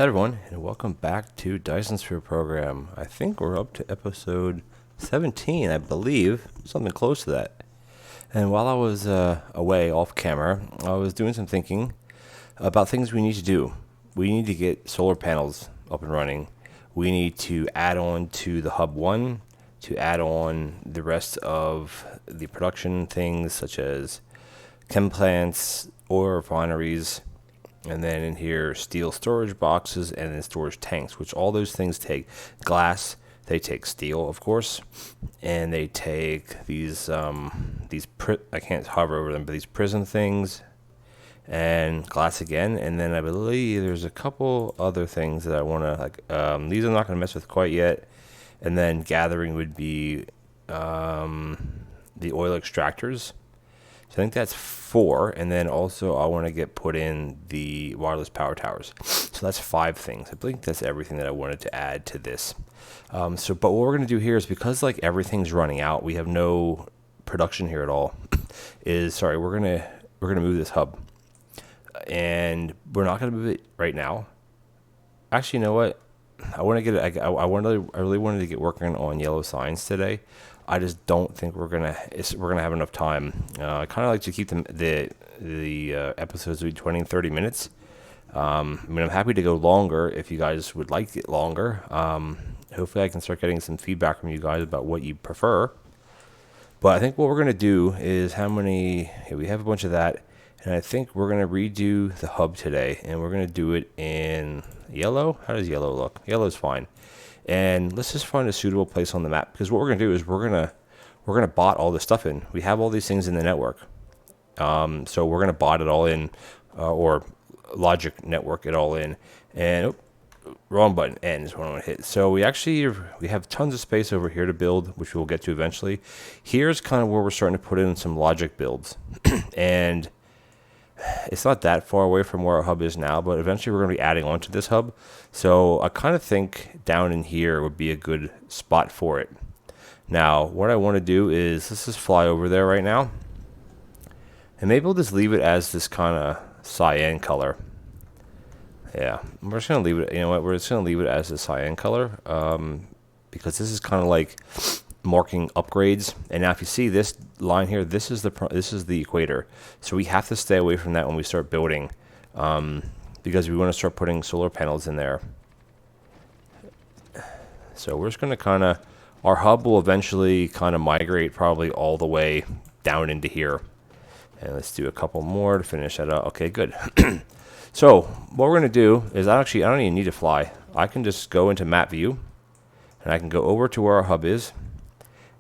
Hey everyone, and welcome back to Dyson Sphere Program. I think we're up to episode 17, I believe, something close to that. And while I was away off camera, I was doing some thinking about things we need to do. We need to get solar panels up and running. We need to add on to the Hub 1, to add on the rest of the production things such as chem plants, oil refineries, and then in here, steel storage boxes and then storage tanks, which all those things take glass. They take steel, of course, and they take these I can't hover over them, but these prism things and glass again. And then I believe there's a couple other things that I want to these I'm not going to mess with quite yet. And then gathering would be the oil extractors. So I think that's 4, and then also I want to get put in the wireless power towers. So that's 5 things. I think that's everything that I wanted to add to this. But what we're going to do here is, because like everything's running out, we have no production here at all. We're gonna move this hub, and we're not gonna move it right now. Actually, you know what? I really wanted to get working on yellow signs today. I just don't think we're gonna have enough time. I kind of like to keep the episodes between 20 and 30 minutes. I'm happy to go longer if you guys would like it longer. Hopefully I can start getting some feedback from you guys about what you prefer. But I think what we're gonna do is we have a bunch of that, and I think we're gonna redo the hub today, and we're gonna do it in yellow. How does yellow look? Yellow's fine. And let's just find a suitable place on the map, because what we're gonna do is we're gonna bot all this stuff in. We have all these things in the network, so we're gonna bot it all in, or logic network it all in. And wrong button, N is what I'm gonna hit. So we have tons of space over here to build, which we'll get to eventually. Here's kind of where we're starting to put in some logic builds, and it's not that far away from where our hub is now, but eventually we're going to be adding on to this hub. So I kind of think down in here would be a good spot for it. Now, what I want to do is, let's just fly over there right now. And maybe we'll just leave it as this kind of cyan color. Yeah, we're just going to leave it, you know what, we're just going to leave it as a cyan color, because this is kind of like marking upgrades. And now if you see this line here, this is the equator, so we have to stay away from that when we start building, because we want to start putting solar panels in there. So we're just going to our hub will eventually kind of migrate probably all the way down into here. And let's do a couple more to finish that up. Okay, good. So what we're going to do is, I don't even need to fly. I can just go into map view, and I can go over to where our hub is,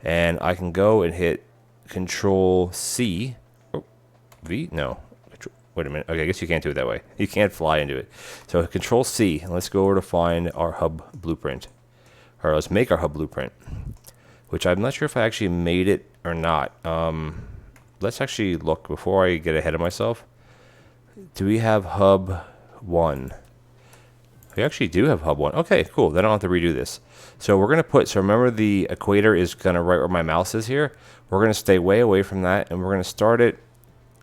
and I can go and hit Control C. Oh, V? No. Wait a minute. Okay, I guess you can't do it that way. You can't fly into it. So Control C, and let's go over to find our hub blueprint. Or let's make our hub blueprint, which I'm not sure if I actually made it or not. Let's actually look before I get ahead of myself. Do we have hub 1? We actually do have hub 1. Okay, cool. Then I don't have to redo this. So we're going to so remember the equator is kind of right where my mouse is here. We're going to stay way away from that, and we're going to start it,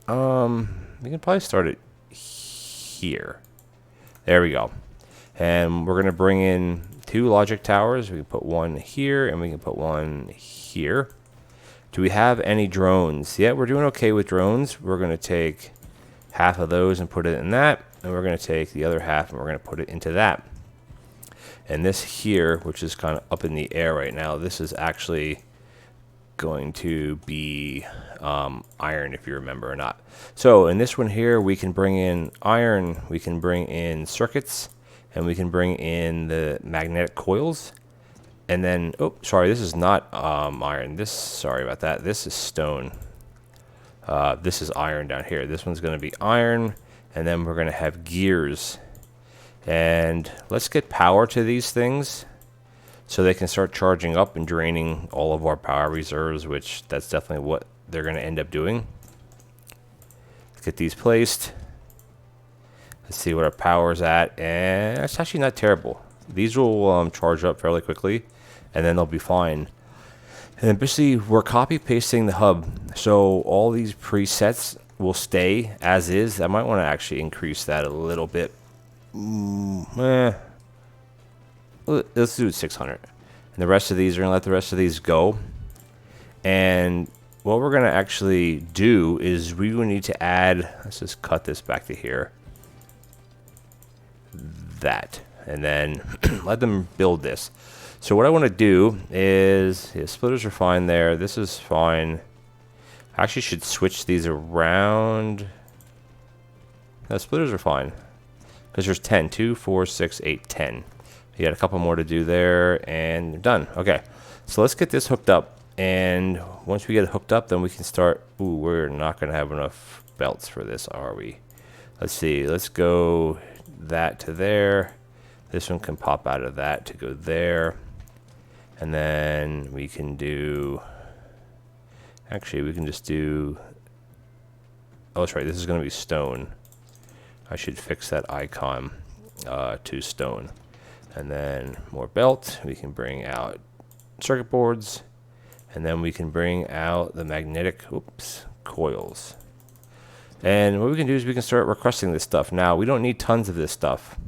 we can probably start it here. There we go. And we're going to bring in 2 logic towers. We can put one here, and we can put one here. Do we have any drones? Yeah, we're doing okay with drones. We're going to take half of those and put it in that, and we're going to take the other half and we're going to put it into that. And this here, which is kind of up in the air right now, this is actually going to be iron, if you remember or not. So in this one here, we can bring in iron, we can bring in circuits, and we can bring in the magnetic coils. And then, oh, sorry, this is not iron. Sorry about that. This is stone. This is iron down here. This one's going to be iron, and then we're going to have gears. And let's get power to these things so they can start charging up and draining all of our power reserves, which that's definitely what they're going to end up doing. Let's get these placed. Let's see what our power's at, and it's actually not terrible. These will charge up fairly quickly, and then they'll be fine. And then basically we're copy pasting the hub, so all these presets will stay as is. I might want to actually increase that a little bit. let's do 600. And the rest of these, we're going to let the rest of these go. And what we're going to actually do is we will need to add, let's just cut this back to here. That. And then let them build this. So what I want to do is, yeah, splitters are fine there. This is fine. I actually should switch these around. No, splitters are fine. Because there's 10. 2, 4, 6, 8, 10. You got a couple more to do there, and you're done. Okay. So let's get this hooked up. And once we get it hooked up, then we can start. Ooh, we're not going to have enough belts for this, are we? Let's see. Let's go that to there. This one can pop out of that to go there. And then we can do... Actually, we can just do... Oh, that's right. This is going to be stone. I should fix that icon to stone. And then more belt. We can bring out circuit boards. And then we can bring out the magnetic coils. And what we can do is we can start requesting this stuff. Now, we don't need tons of this stuff.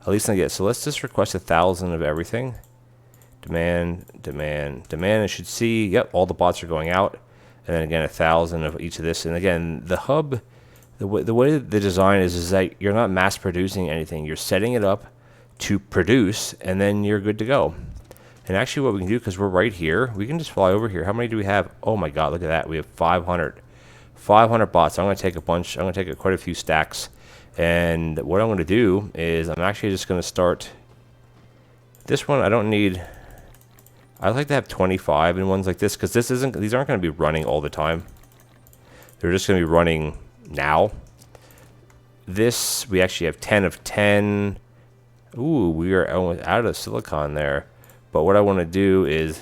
At least not yet. So let's just request 1,000 of everything. Demand, demand, demand. I should see, yep, all the bots are going out. And then again, 1,000 of each of this. And again, the hub, the way the design is that you're not mass producing anything. You're setting it up to produce, and then you're good to go. And actually what we can do, because we're right here, we can just fly over here. How many do we have? Oh my god, look at that. We have 500. 500 bots. I'm going to take a bunch. I'm going to take quite a few stacks. And what I'm going to do is I'm actually just going to start this one. I don't need... I'd like to have 25 in ones like this, because these aren't going to be running all the time. They're just going to be running now. This, we actually have 10 of 10. Ooh, we are almost out of silicon there. But what I want to do is...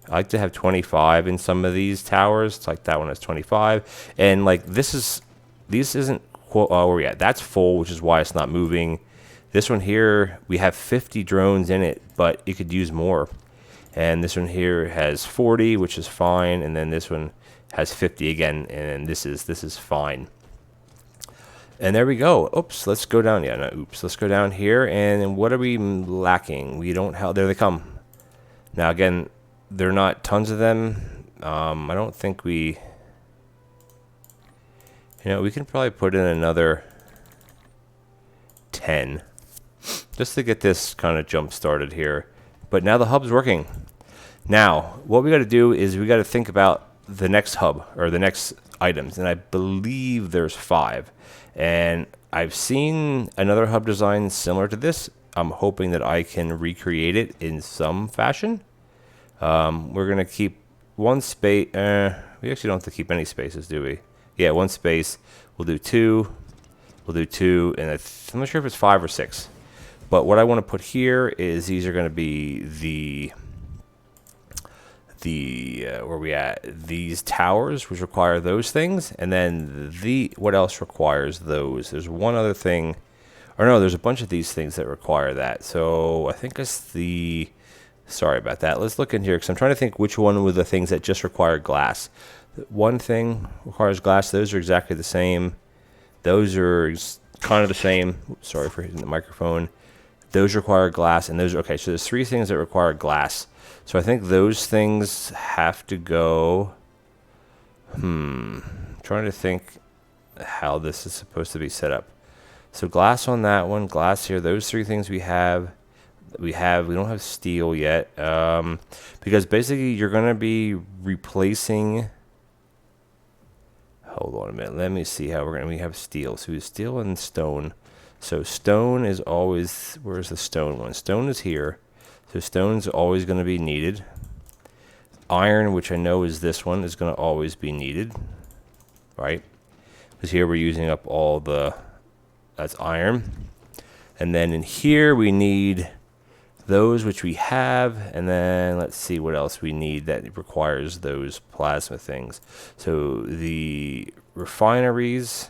I like to have 25 in some of these towers. It's like that one has 25. And like this isn't, where are we at? That's full, which is why it's not moving. This one here, we have 50 drones in it, but it could use more. And this one here has 40, which is fine. And then this one has 50 again, and this is fine. And there we go. Oops, let's go down. Yeah, no, oops. Let's go down here. And what are we lacking? We don't have, there they come. Now again, they're not tons of them. I don't think we... we can probably put in another 10. Just to get this kind of jump started here. But now the hub's working. Now, what we got to do is we got to think about the next hub, or the next items. And I believe there's 5. And I've seen another hub design similar to this. I'm hoping that I can recreate it in some fashion. We're going to keep one space. We actually don't have to keep any spaces, do we? Yeah, one space. We'll do 2. We'll do 2. And I'm not sure if it's 5 or 6. But what I want to put here is these are going to be where we at? These towers, which require those things. And then what else requires those? There's one other thing. Or no, there's a bunch of these things that require that. So I think it's the... Sorry about that. Let's look in here, because I'm trying to think which one were the things that just require glass. One thing requires glass. Those are exactly the same. Those are kind of the same. Oops, sorry for hitting the microphone. Those require glass, and those are... Okay, so there's 3 things that require glass. So I think those things have to go... trying to think how this is supposed to be set up. So glass on that one, glass here. Those 3 things we have... We don't have steel yet, because basically you're going to be replacing... Hold on a minute. Let me see how we have steel. So we have steel and stone. So stone is always... Where's the stone one? Stone is here. So stone's always going to be needed. Iron, which I know is this one, is going to always be needed. Right? Because here we're using up all the... That's iron. And then in here we need... those which we have, and then let's see what else we need that requires those plasma things. So the refineries,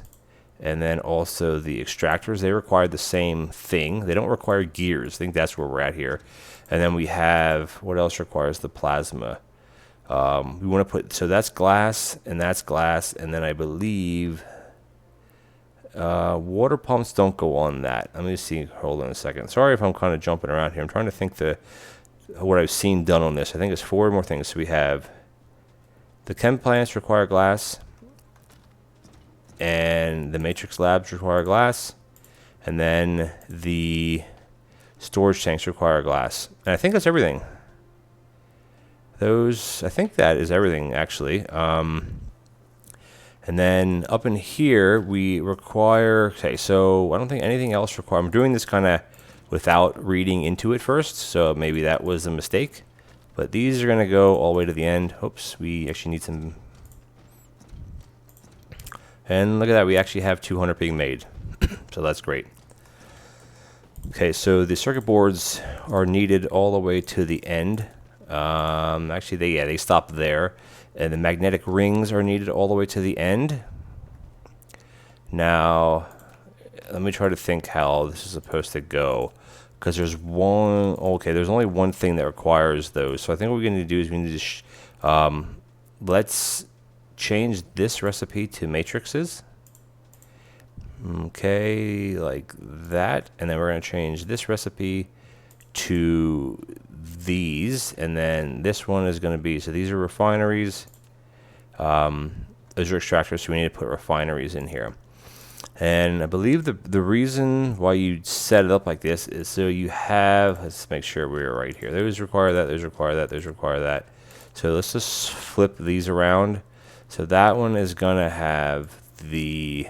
and then also the extractors, they require the same thing. They don't require gears. I think that's where we're at here. And then we have, what else requires the plasma? We want to put, so that's glass, and then I believe, Water pumps don't go on that. Let me see. Hold on a second. Sorry if I'm kind of jumping around here. I'm trying to think what I've seen done on this. I think it's 4 more things. So we have the chem plants require glass, and the matrix labs require glass, and then the storage tanks require glass. And I think that's everything. I think that is everything, actually. And then up in here, we require, okay, so I don't think anything else requires, I'm doing this kind of without reading into it first, so maybe that was a mistake. But these are going to go all the way to the end. Oops, we actually need some. And look at that, we actually have 200 being made. So that's great. Okay, so the circuit boards are needed all the way to the end. Actually, they stop there. And the magnetic rings are needed all the way to the end. Now, let me try to think how this is supposed to go. Because there's there's only one thing that requires those. So I think what we're going to do is we need to, let's change this recipe to matrices. Okay, like that. And then we're going to change this recipe to these, and then this one is going to be, so these are refineries, those are extractors, so we need to put refineries in here. And I believe the reason why you set it up like this is so you have, let's make sure we're right here, those require that, those require that, those require that. So let's just flip these around. So that one is going to have the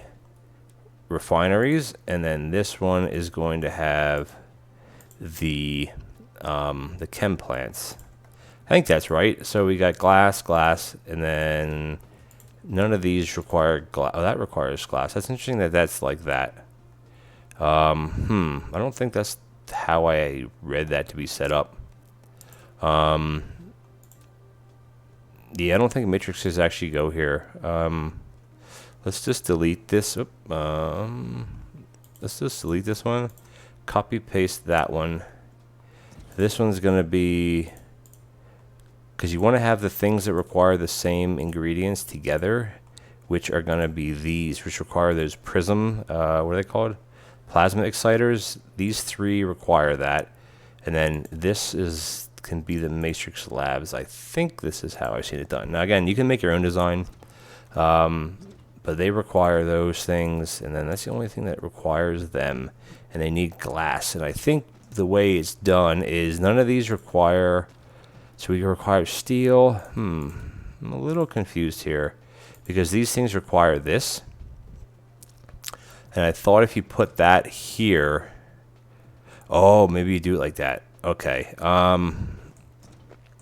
refineries, and then this one is going to have the chem plants. I think that's right. So we got glass, and then none of these require glass. Oh, that requires glass. That's interesting that that's like that. I don't think that's how I read that to be set up. Yeah, I don't think matrices actually go here. Let's just delete this. Let's just delete this one. Copy paste that one. This one's going to be, because you want to have the things that require the same ingredients together, which are going to be these, which require those prism, what are they called? Plasma exciters. These 3 require that. And then this can be the matrix labs. I think this is how I've seen it done. Now again, you can make your own design, but they require those things, and then that's the only thing that requires them, and they need glass. And I think the way it's done is none of these require, so we require steel. I'm a little confused here because these things require this, and I thought if you put that here, oh, maybe you do it like that. Okay, I'm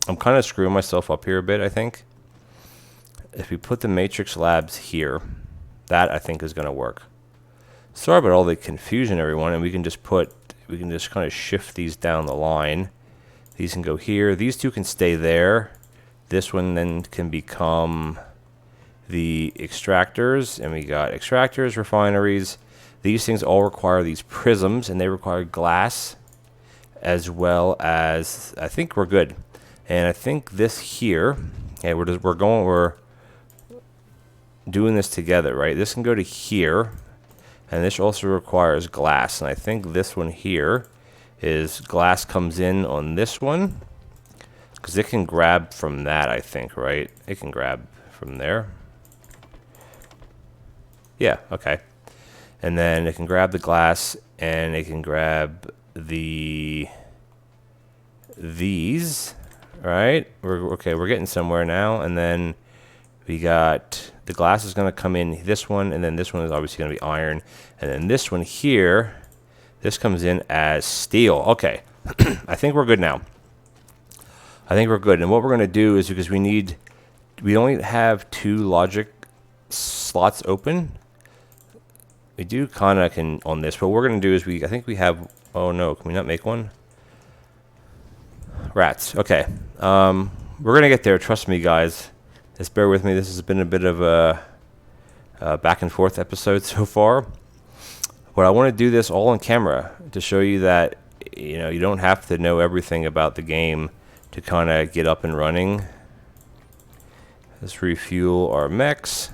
kind of screwing myself up here a bit. I think if we put the matrix labs here, that I think is going to work. Sorry about all the confusion, everyone, and we can just kind of shift these down the line. These can go here. These 2 can stay there. This one then can become the extractors, and we got extractors, refineries. These things all require these prisms, and they require glass, as well as, I think we're good. And I think this here, okay, we're doing this together, right? This can go to here. And this also requires glass. And I think this one here is glass comes in on this one. Because it can grab from that, I think, right? It can grab from there. Yeah, okay. And then it can grab the glass, and it can grab these, right? We're getting somewhere now. And then we got the glass is going to come in this one, and then this one is obviously going to be iron. And then this one here, this comes in as steel. Okay, I think we're good now. I think we're good. And what we're going to do is, because we only have 2 logic slots open. We do kind of can on this, but what we're going to do is I think we have, oh no, can we not make one? Rats, okay. We're going to get there, trust me guys. Just bear with me. This has been a bit of a back and forth episode so far. But I want to do this all on camera to show you that you don't have to know everything about the game to kind of get up and running. Let's refuel our mechs.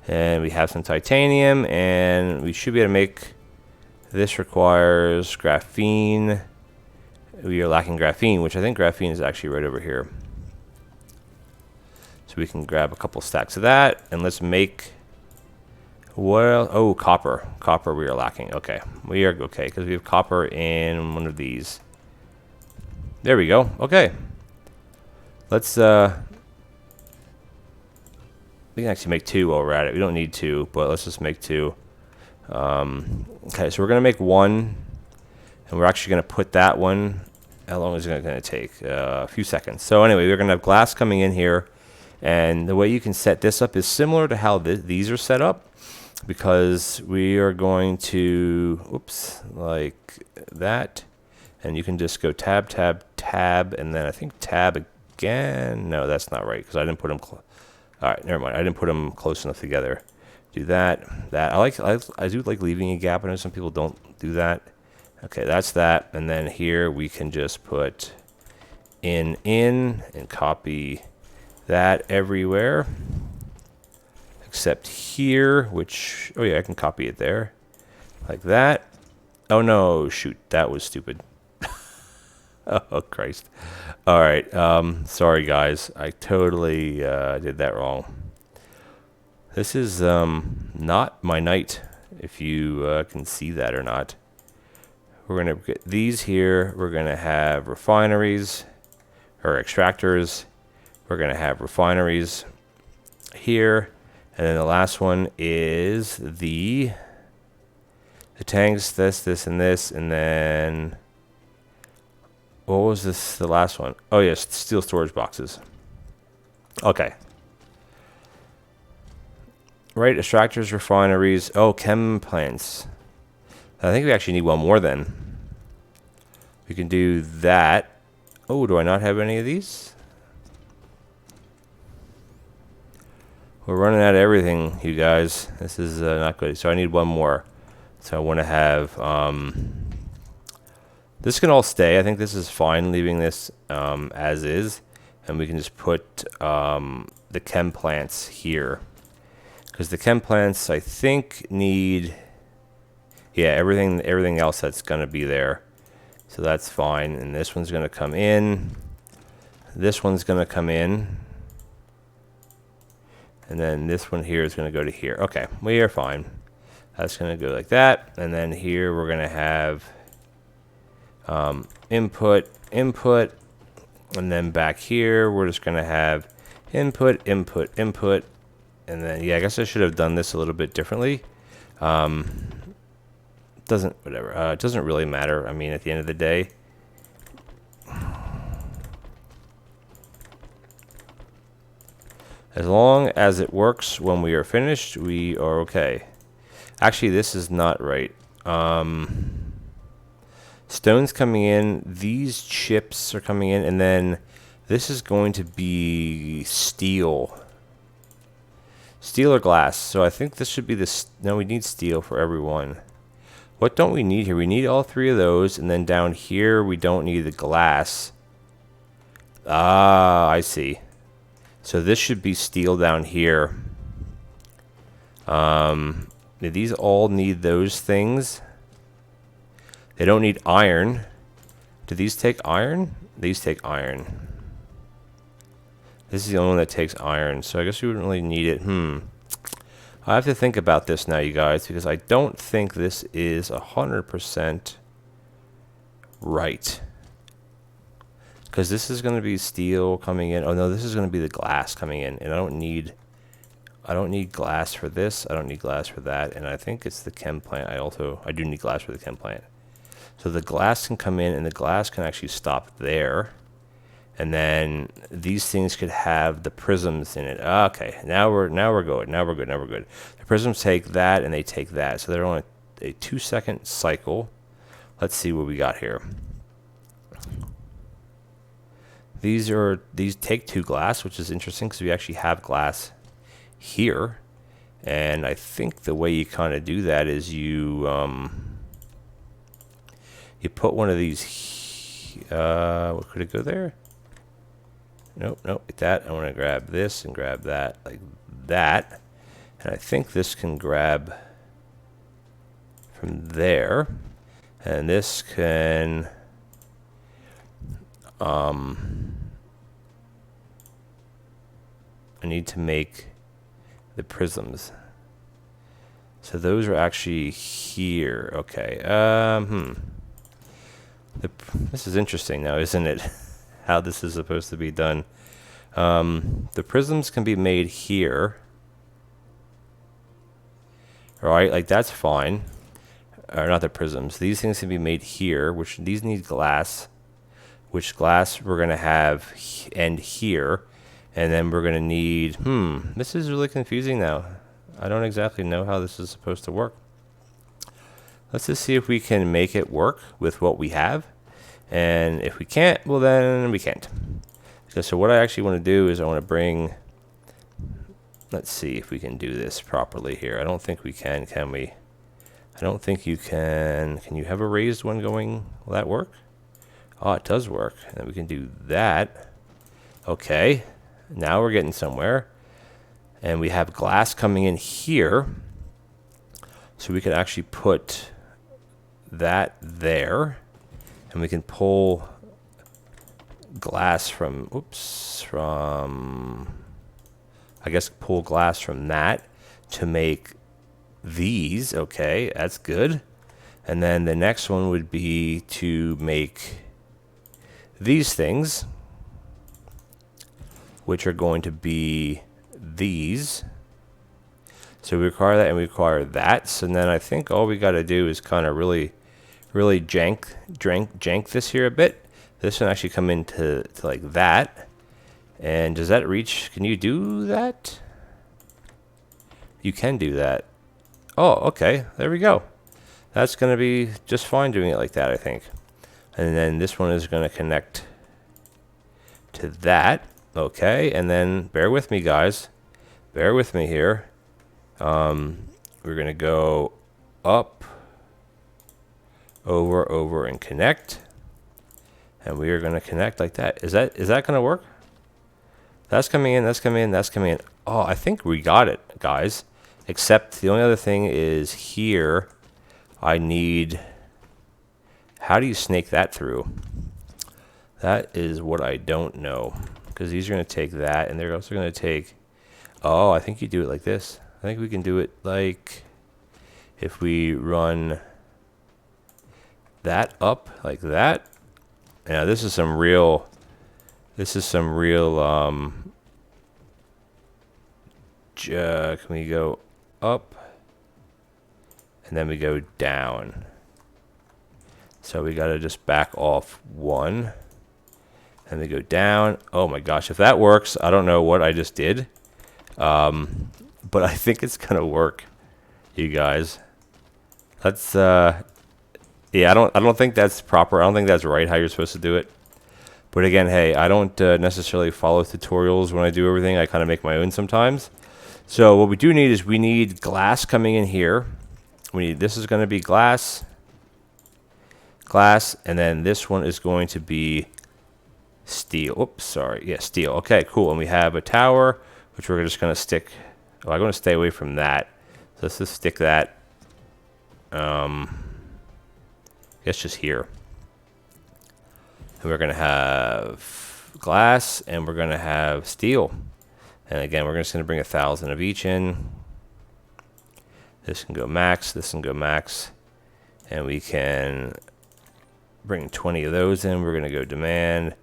And we have some titanium, and we should be able to make... This requires graphene. We are lacking graphene, which I think graphene is actually right over here. So we can grab a couple stacks of that, and let's make... Well, oh, copper. Copper we are lacking. Okay, we are okay, because we have copper in one of these. There we go. Okay. Let's, we can actually make 2 while we're at it. We don't need 2, but let's just make 2. Okay, so we're going to make 1, and we're actually going to put that one... How long is it going to take? A few seconds. So anyway, we're going to have glass coming in here, and the way you can set this up is similar to how these are set up, because we are going to... Oops, like that. And you can just go tab, tab, tab, and then I think tab again. No, that's not right, because I didn't put them... All right, never mind. I didn't put them close enough together. Do that, that. I do like leaving a gap. I know some people don't do that. Okay, that's that. And then here we can just put in, and copy that everywhere. Except here, which... Oh, yeah, I can copy it there. Like that. Oh, no, shoot. That was stupid. Oh, Christ. All right. Sorry, guys. I totally did that wrong. This is not my night, if you can see that or not. We're going to get these here. We're going to have refineries, or extractors. We're going to have refineries here. And then the last one is the tanks, this, and this. And then... What was this, the last one? Oh, yes, steel storage boxes. Okay. Right, extractors, refineries. Oh, chem plants. I think we actually need one more then. We can do that. Oh, do I not have any of these? We're running out of everything, you guys. This is not good. So I need one more. So I want to have... This can all stay. I think this is fine, leaving this as is. And we can just put the chem plants here. Because the chem plants, I think, need... Yeah, everything else that's going to be there. So that's fine. And this one's going to come in. This one's going to come in. And then this one here is going to go to here. Okay, we are fine. That's going to go like that. And then here we're going to have... input, input, and then back here we're just going to have input, input, input, and then, yeah, I guess I should have done this a little bit differently. Whatever, it doesn't really matter. I mean, at the end of the day, as long as it works when we are finished, we are okay. Actually, this is not right. Stone's coming in, these chips are coming in, and then this is going to be steel. Steel or glass. So I think this should be this. No, we need steel for everyone. What don't we need here? We need all 3 of those, and then down here we don't need the glass. Ah, I see. So this should be steel down here. Do these all need those things? They don't need iron. Do these take iron? These take iron. This is the only one that takes iron, so I guess we wouldn't really need it. I have to think about this now, you guys, because I don't think this is 100% right. Because this is going to be steel coming in. Oh no, this is going to be the glass coming in, and I don't need glass for this. I don't need glass for that, and I think it's the chem plant. I do need glass for the chem plant. So the glass can come in, and the glass can actually stop there. And then these things could have the prisms in it. Okay, now we're good. Now we're good. The prisms take that, and they take that. So they're on a 2-second cycle. Let's see what we got here. These take 2 glass, which is interesting because we actually have glass here. And I think the way you kind of do that is you put one of these. What could it go there? Nope, like that. I want to grab this and grab that like that. And I think this can grab from there. And this can... I need to make the prisms. So those are actually here. Okay. This is interesting now, isn't it? How this is supposed to be done. The prisms can be made here. Alright, like that's fine. Or not the prisms. These things can be made here, which these need glass. Which glass we're going to have end here. And then we're going to need... this is really confusing now. I don't exactly know how this is supposed to work. Let's just see if we can make it work with what we have. And if we can't, well then we can't. So what I actually want to do is I want to bring... Let's see if we can do this properly here. I don't think we can we? I don't think you can. Can you have a raised one going? Will that work? Oh, it does work. And we can do that. Okay. Now we're getting somewhere. And we have glass coming in here. So we can actually put that there. And we can pull glass from, I guess pull glass from that to make these. Okay, that's good. And then the next one would be to make these things, which are going to be these. So we require that and we require that. So then I think all we got to do is kind of really jank this here a bit. This one actually come into like that. And does that reach? Can you do that? You can do that. Oh, okay. There we go. That's going to be just fine doing it like that, I think. And then this one is going to connect to that. Okay. And then bear with me, guys. Bear with me here. We're going to go up, over, and connect. And we are going to connect like that. Is that going to work? That's coming in, that's coming in, that's coming in. Oh, I think we got it, guys. Except the only other thing is here, I need... How do you snake that through? That is what I don't know. Because these are going to take that, and they're also going to take... Oh, I think you do it like this. I think we can do it like... If we run that up like that. Now, this is some real... can we go up and then we go down? So we got to just back off one and we go down. Oh my gosh, if that works, I don't know what I just did, but I think it's gonna work, you guys. Let's yeah, I don't think that's proper. I don't think that's right how you're supposed to do it. But again, hey, I don't necessarily follow tutorials when I do everything. I kind of make my own sometimes. So what we do need is we need glass coming in here. This is going to be glass, and then this one is going to be steel. Oops, sorry. Yeah, steel. Okay, cool. And we have a tower, which we're just going to stick. Oh, I'm going to stay away from that. So let's just stick that. I guess just here. And we're going to have glass, and we're going to have steel. And again, we're just going to bring 1,000 of each in. This can go max, this can go max. And we can bring 20 of those in. We're going to go demand,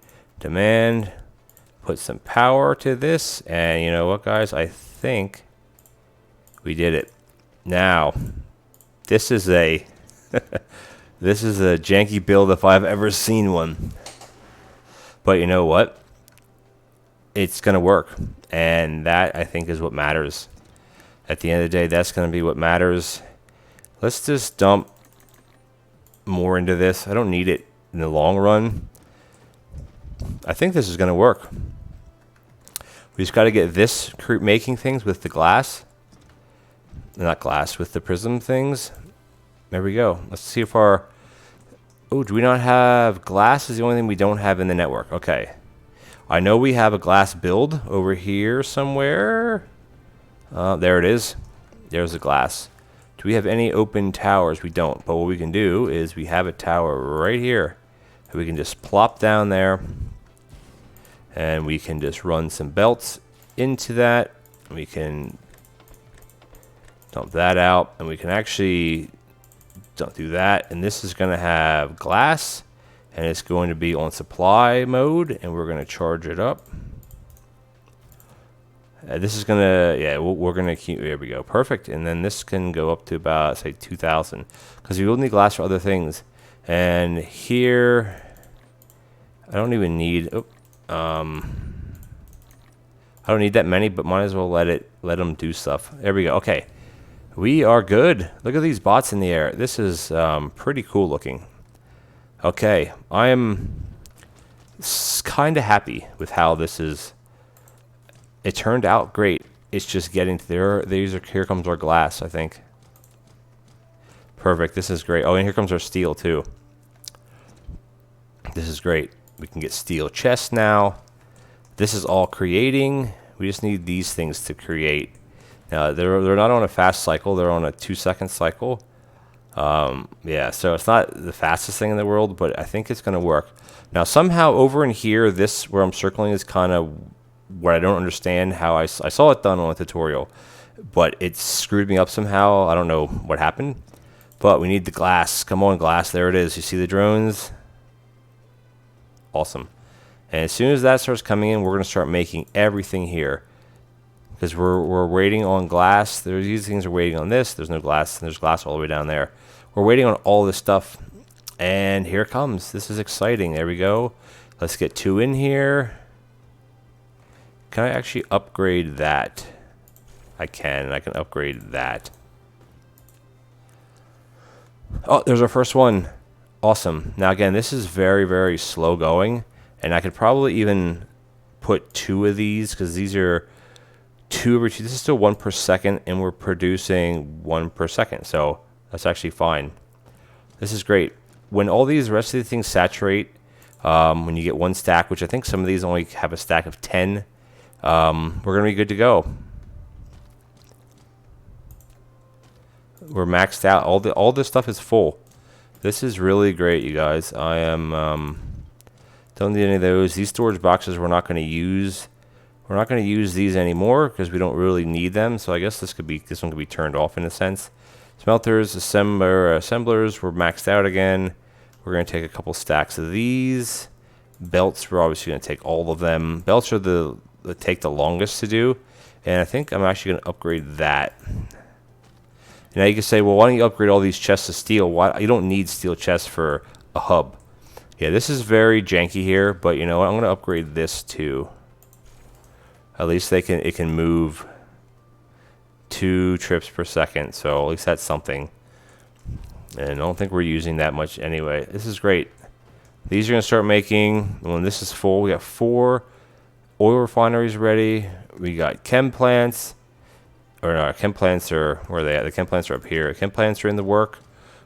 put some power to this. And you know what, guys? I think we did it. Now, this is a... this is a janky build if I've ever seen one. But you know what? It's going to work. And that, I think, is what matters. At the end of the day, that's going to be what matters. Let's just dump more into this. I don't need it in the long run. I think this is going to work. We just got to get this making things with the glass. Not glass, with the prism things. There we go. Let's see if our... Oh, do we not have... Glass is the only thing we don't have in the network. Okay. I know we have a glass build over here somewhere. There it is. There's the glass. Do we have any open towers? We don't. But what we can do is we have a tower right here. We can just plop down there. And we can just run some belts into that. We can dump that out. And we can actually don't do that. And this is going to have glass. And it's going to be on supply mode. And we're going to charge it up. This is going to, yeah, we're going to keep, there we go. Perfect. And then this can go up to about, say, 2,000. Because we will need glass for other things. And here, I don't even need, I don't need that many, but might as well let them do stuff. There we go. Okay. We are good. Look at these bots in the air. This is pretty cool looking. Okay. I am kind of happy with how this is. It turned out great. It's just getting to there. Here comes our glass, I think. Perfect. This is great. Oh, and here comes our steel, too. This is great. We can get steel chests now. This is all creating. We just need these things to create. Now, they're not on a fast cycle. They're on a 2-second cycle. Yeah, so it's not the fastest thing in the world, but I think it's going to work. Now, somehow over in here, this where I'm circling is kind of what I don't understand how I saw it done on a tutorial, but it screwed me up somehow. I don't know what happened, but we need the glass. Come on, glass. There it is. You see the drones? Awesome. And as soon as that starts coming in, we're going to start making everything here because we're waiting on glass. These things are waiting on this. There's no glass, and there's glass all the way down there. We're waiting on all this stuff, and here it comes. This is exciting. There we go. Let's get 2 in here. Can I actually upgrade that? I can. I can upgrade that. Oh, there's our first one. Awesome. Now, again, this is very, very slow going. And I could probably even put 2 of these because these are 2 over 2. This is still 1 per second, and we're producing 1 per second. So that's actually fine. This is great. When all these rest of the things saturate, when you get 1 stack, which I think some of these only have a stack of 10, we're going to be good to go. We're maxed out. All this stuff is full. This is really great, you guys. I am don't need any of those. These storage boxes we're not going to use. We're not going to use these anymore because we don't really need them. So I guess this one could be turned off in a sense. Smelters, assemblers, we're maxed out again. We're going to take a couple stacks of these. Belts, we're obviously going to take all of them. Belts are that take the longest to do. And I think I'm actually going to upgrade that. Now you can say, well, why don't you upgrade all these chests to steel? Why you don't need steel chests for a hub? Yeah, this is very janky here, but you know what? I'm going to upgrade this too. At least it can move 2 trips per second, so at least that's something. And I don't think we're using that much anyway. This is great. These are going to start making, when this is full, we got 4 oil refineries ready. We got chem plants. Or no, chem plants are, where are they at? The chem plants are up here. Chem plants are in the work.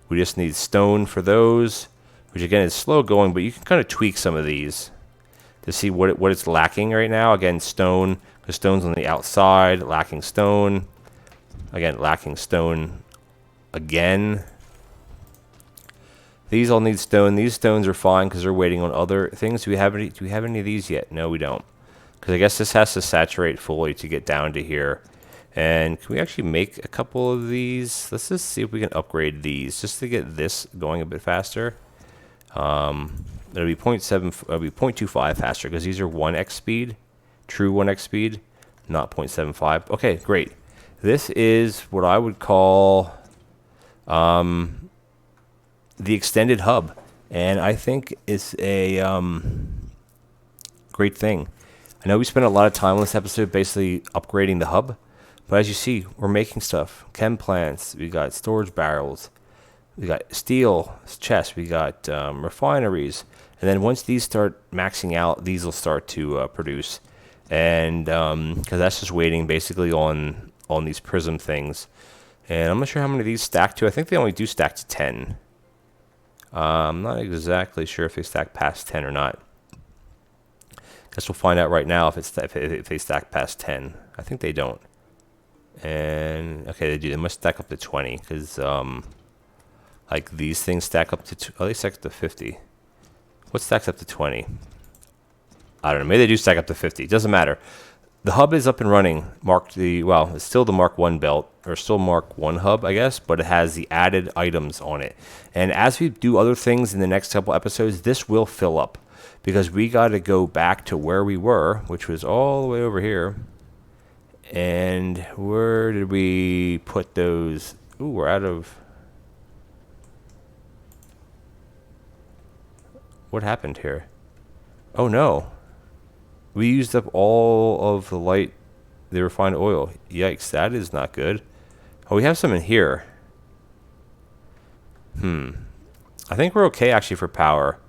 We just need stone for those, which again is slow going, but you can kind of tweak some of these to see what it's lacking right now. Again, stone, because stone's on the outside, lacking stone. Again, lacking stone again. These all need stone. These stones are fine because they're waiting on other things. Do we have any of these yet? No, we don't. Because I guess this has to saturate fully to get down to here. And can we actually make a couple of these? Let's just see if we can upgrade these just to get this going a bit faster. It'll be 0.25 faster because these are 1x speed, true 1x speed, not 0.75. Okay, great. This is what I would call the extended hub, and I think it's a great thing. I know we spent a lot of time on this episode basically upgrading the hub. But as you see, we're making stuff. Chem plants, we got storage barrels, we got steel chests, we got refineries. And then once these start maxing out, these will start to produce. And because that's just waiting basically on these prism things. And I'm not sure how many of these stack to. I think they only do stack to 10. I'm not exactly sure if they stack past 10 or not. Guess we'll find out right now if they stack past 10. I think they don't. And okay, they do. They must stack up to 20 because like these things stack up to oh, they stack up to 50. What stacks up to 20? I don't know. Maybe they do stack up to 50. Doesn't matter. The hub is up and running. It's still the Mark 1 belt, or still Mark 1 hub, I guess, but it has the added items on it. And as we do other things in the next couple episodes, this will fill up because we got to go back to where we were, which was all the way over here. And where did we put those? Ooh, we're out of... What happened here? Oh, no. We used up all of the the refined oil. Yikes, that is not good. Oh, we have some in here. I think we're okay, actually, for power.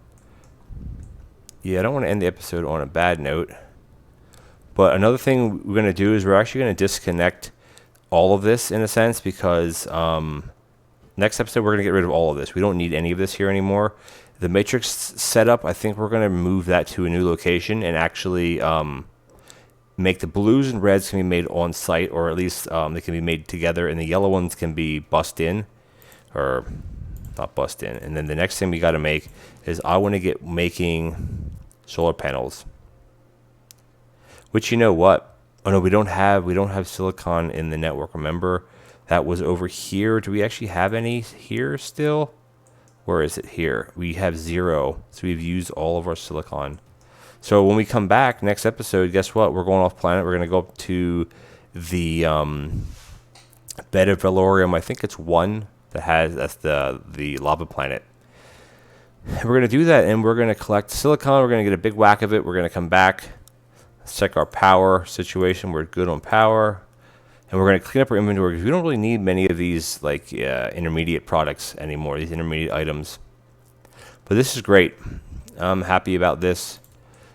Yeah, I don't want to end the episode on a bad note. But another thing we're going to do is we're actually going to disconnect all of this, in a sense, because next episode we're going to get rid of all of this. We don't need any of this here anymore. The matrix setup, I think we're going to move that to a new location and actually make the blues and reds can be made on site, or at least they can be made together, and the yellow ones can be bust in, or not bust in. And then the next thing we got to make is I want to get making solar panels. Which, you know what? Oh no, we don't have silicon in the network. Remember, that was over here. Do we actually have any here still? Where is it here? We have 0. So we've used all of our silicon. So when we come back next episode, guess what? We're going off planet. We're going to go up to the bed of Valorium. I think it's 1 that's the lava planet. And we're going to do that, and we're going to collect silicon. We're going to get a big whack of it. We're going to come back. Let's check our power situation. We're good on power. And we're going to clean up our inventory because we don't really need many of these intermediate products anymore, these intermediate items. But this is great. I'm happy about this.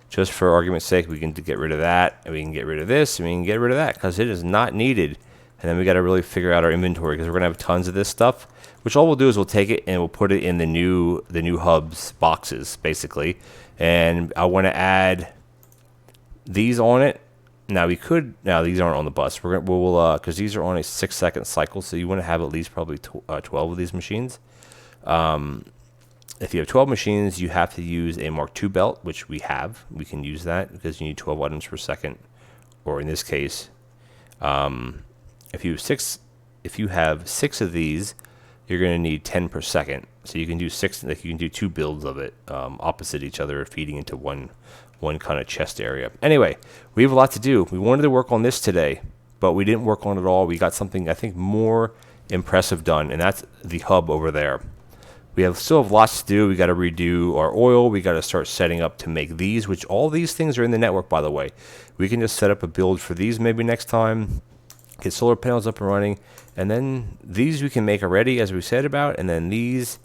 Just for argument's sake, we can get rid of that, and we can get rid of this, and we can get rid of that because it is not needed. And then we got to really figure out our inventory because we're going to have tons of this stuff, which all we'll do is we'll take it and we'll put it in the new hubs boxes, basically. And I want to add these on it. Now these aren't on the bus. We'll because these are on a 6-second cycle, so you want to have at least probably 12 of these machines. If you have 12 machines, you have to use a Mark II belt, which we have. We can use that because you need 12 items per second, or in this case, if you have 6 of these, you're going to need 10 per second. So you can do 6. Like you can do 2 builds of it opposite each other, feeding into one kind of chest area. Anyway, we have a lot to do. We wanted to work on this today, but we didn't work on it all. We got something, I think, more impressive done, and that's the hub over there. We still have lots to do. We got to redo our oil. We got to start setting up to make these, which all these things are in the network, by the way. We can just set up a build for these maybe next time, get solar panels up and running, and then these we can make already, as we said about, and then these...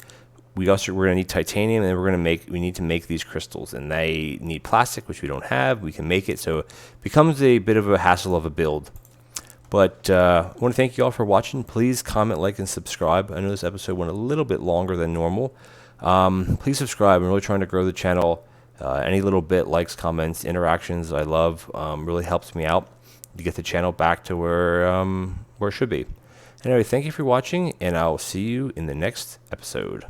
we're going to need titanium, and we need to make these crystals, and they need plastic, which we don't have. We can make it, so it becomes a bit of a hassle of a build. But I want to thank you all for watching. Please comment, like, and subscribe. I know this episode went a little bit longer than normal. Please subscribe. I'm really trying to grow the channel. Any little bit, likes, comments, interactions, I love. Really helps me out to get the channel back to where it should be. Anyway, thank you for watching, and I'll see you in the next episode.